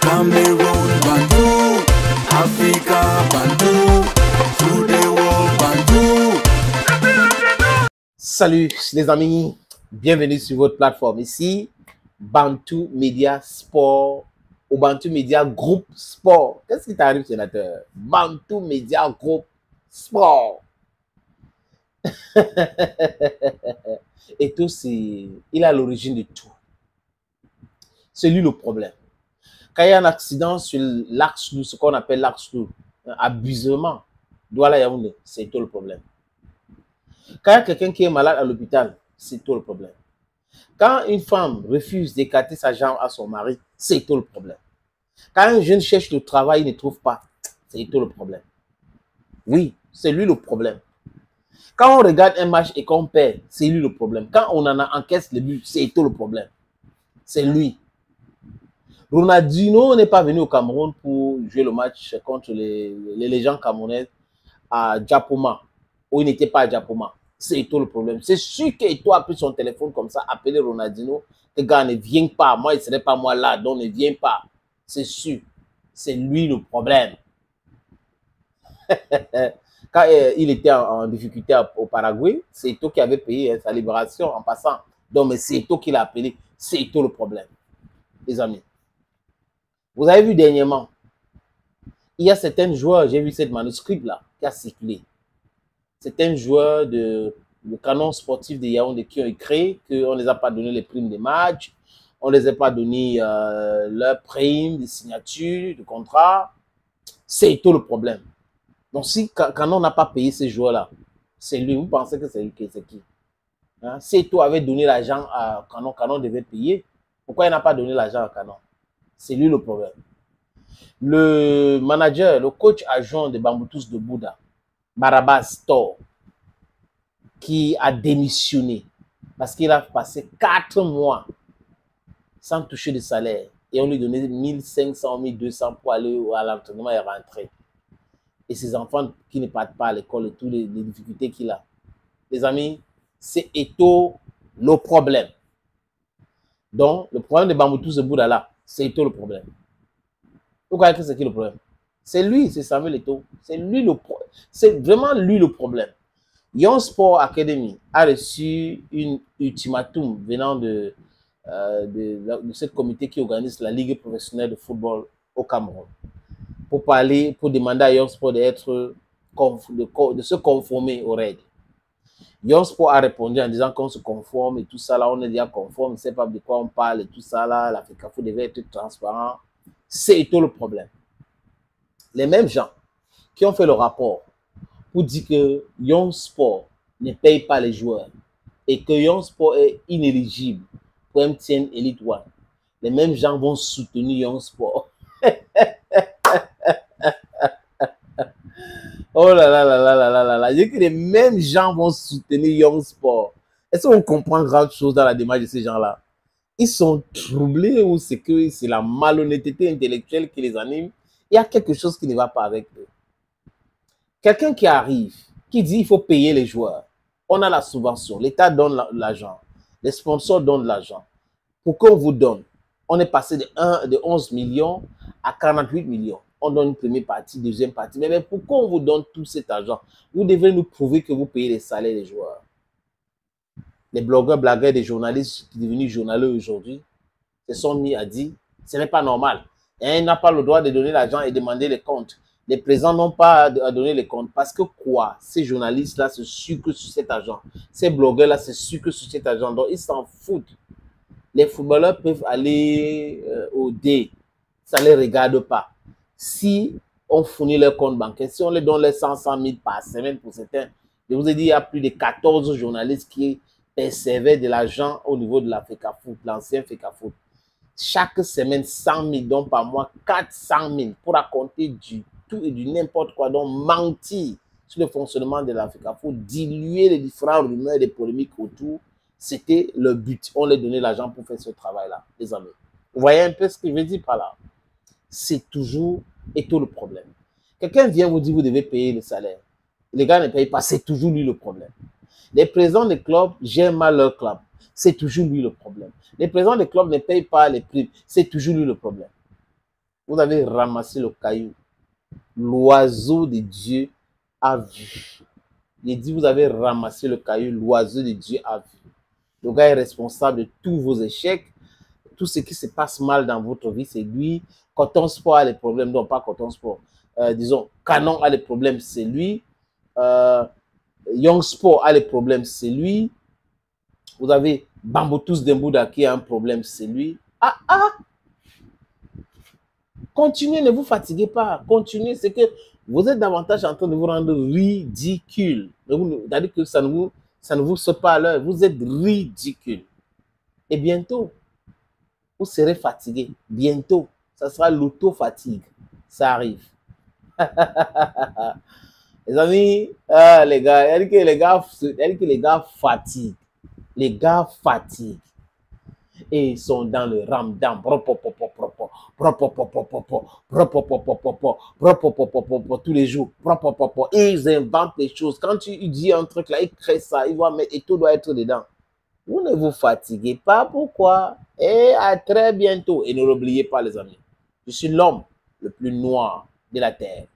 Cameroon, Bantou, Africa, Bantou, through the world, Bantou. Salut les amis, bienvenue sur votre plateforme ici, Bantou Media Sport ou Bantou Media Group Sport. Qu'est-ce qui t'arrive, sénateur? Bantou Media Group Sport. Et tout, il a l'origine de tout. C'est lui le problème. Quand il y a un accident sur l'axe lourd, ce qu'on appelle l'axe lourd, abusement, Douala Yaoundé, c'est tout le problème. Quand il y a quelqu'un qui est malade à l'hôpital, c'est tout le problème. Quand une femme refuse d'écarter sa jambe à son mari, c'est tout le problème. Quand un jeune cherche le travail, il ne trouve pas, c'est tout le problème. Oui, c'est lui le problème. Quand on regarde un match et qu'on perd, c'est lui le problème. Quand on en encaisse le but, c'est tout le problème. C'est lui. Ronaldinho n'est pas venu au Cameroun pour jouer le match contre les légendes camerounaises à Diapoma, où il n'était pas à Diapoma. C'est tout le problème. C'est sûr qu'Eto a pris son téléphone comme ça, appelé Ronaldinho, que gars ne viens pas, moi il ne serait pas moi là, donc ne viens pas. C'est sûr. C'est lui le problème. Quand il était en difficulté au Paraguay, c'est Eto qui avait payé sa libération en passant. Donc, mais c'est Eto qui l'a appelé. C'est Eto le problème. Les amis. Vous avez vu dernièrement, il y a certains joueurs, j'ai vu cette manuscrit-là, qui a circulé. Certains joueurs du canon sportif de Yaoundé qui ont écrit qu'on ne les a pas donné les primes des matchs, on ne les a pas donné leurs primes de signature, de contrat. C'est tout le problème. Donc, si Canon n'a pas payé ces joueurs-là, c'est lui. Vous pensez que c'est qui? Hein? Si Eto avait donné l'argent à Canon, Canon devait payer. Pourquoi il n'a pas donné l'argent à Canon? C'est lui le problème. Le manager, le coach adjoint de Bamboutous de Bouddha, Barabas Thor, qui a démissionné parce qu'il a passé 4 mois sans toucher de salaire et on lui donnait 1500, 1200 pour aller à l'entraînement et rentrer. Et ses enfants qui ne partent pas à l'école et toutes les difficultés qu'il a. Les amis, c'est Eto le problème. Donc, le problème de Bamboutous de Bouddha là, c'est Eto le problème. Vous croyez que c'est qui le problème? C'est lui, c'est Samuel Eto. C'est lui le problème. C'est vraiment lui le problème. Young Sport Academy a reçu un ultimatum venant de ce comité qui organise la Ligue professionnelle de football au Cameroun pour demander à Young Sport de se conformer aux règles. Young Sport a répondu en disant qu'on se conforme et tout ça là, on est déjà conforme, on ne sait pas de quoi on parle et tout ça là, la FECAFO devait être transparent. C'est tout le problème. Les mêmes gens qui ont fait le rapport pour dire que Young Sport ne paye pas les joueurs et que Young Sport est inéligible pour MTN Elite One, les mêmes gens vont soutenir Young Sport. Oh là là là là là là là là. Je dis que les mêmes gens vont soutenir Young Sport. Est-ce qu'on comprend grand chose dans la démarche de ces gens-là? Ils sont troublés ou c'est que c'est la malhonnêteté intellectuelle qui les anime? Il y a quelque chose qui ne va pas avec eux. Quelqu'un qui arrive, qui dit qu'il faut payer les joueurs. On a la subvention, l'État donne l'argent, les sponsors donnent l'argent. Pour qu'on vous donne, on est passé de 11 millions à 48 millions. On donne une première partie, deuxième partie. Mais pourquoi on vous donne tout cet argent? Vous devez nous prouver que vous payez les salaires des joueurs. Les blogueurs, blagueurs, des journalistes qui sont devenus journaleux aujourd'hui se sont mis à dire ce n'est pas normal. Et il n'a pas le droit de donner l'argent et demander les comptes. Les présidents n'ont pas à donner les comptes. Parce que quoi? Ces journalistes-là se sucrent sur cet argent. Ces blogueurs-là se sucrent sur cet argent. Donc, ils s'en foutent. Les footballeurs peuvent aller au dé. Ça ne les regarde pas. Si on fournit leur compte bancaire, si on les donne les 100 000 par semaine pour certains, je vous ai dit, il y a plus de 14 journalistes qui percevaient de l'argent au niveau de la FECAFOOT, l'ancien FECAFOOT. Chaque semaine, 100 000, donc par mois, 400 000 pour raconter du tout et du n'importe quoi, donc mentir sur le fonctionnement de la FECAFOOT, diluer les différents rumeurs et les polémiques autour. C'était le but. On leur donnait l'argent pour faire ce travail-là, les amis. Vous voyez un peu ce que je veux dire par là? C'est toujours et tout le problème. Quelqu'un vient vous dire vous devez payer le salaire. Les gars ne payent pas, c'est toujours lui le problème. Les présidents des clubs gèrent mal leur club. C'est toujours lui le problème. Les présidents des clubs ne payent pas les primes. C'est toujours lui le problème. Vous avez ramassé le caillou. L'oiseau de Dieu a vu. Il dit, vous avez ramassé le caillou, l'oiseau de Dieu a vu. Le gars est responsable de tous vos échecs, tout ce qui se passe mal dans votre vie, c'est lui. Coton Sport a les problèmes, non pas Coton Sport. Disons, Canon a les problèmes, c'est lui. Young Sport a les problèmes, c'est lui. Vous avez Bamboutus Dembouda qui a un problème, c'est lui. Continuez, ne vous fatiguez pas. Continuez, c'est que vous êtes davantage en train de vous rendre ridicule. C'est-à-dire que ça ne vous saute pas à l'heure. Vous êtes ridicule. Et bientôt, vous serez fatigué. Bientôt, ça sera l'auto-fatigue. Ça arrive. Les amis, les gars, il dit que les gars fatiguent. Les gars fatiguent. Et ils sont dans le ramadan tous les jours. Et ils inventent des choses. Quand tu dis un truc là, ils créent ça, ils vont mettre et tout doit être dedans. Vous ne vous fatiguez pas. Pourquoi? Et à très bientôt. Et ne l'oubliez pas, les amis. Je suis l'homme le plus noir de la terre.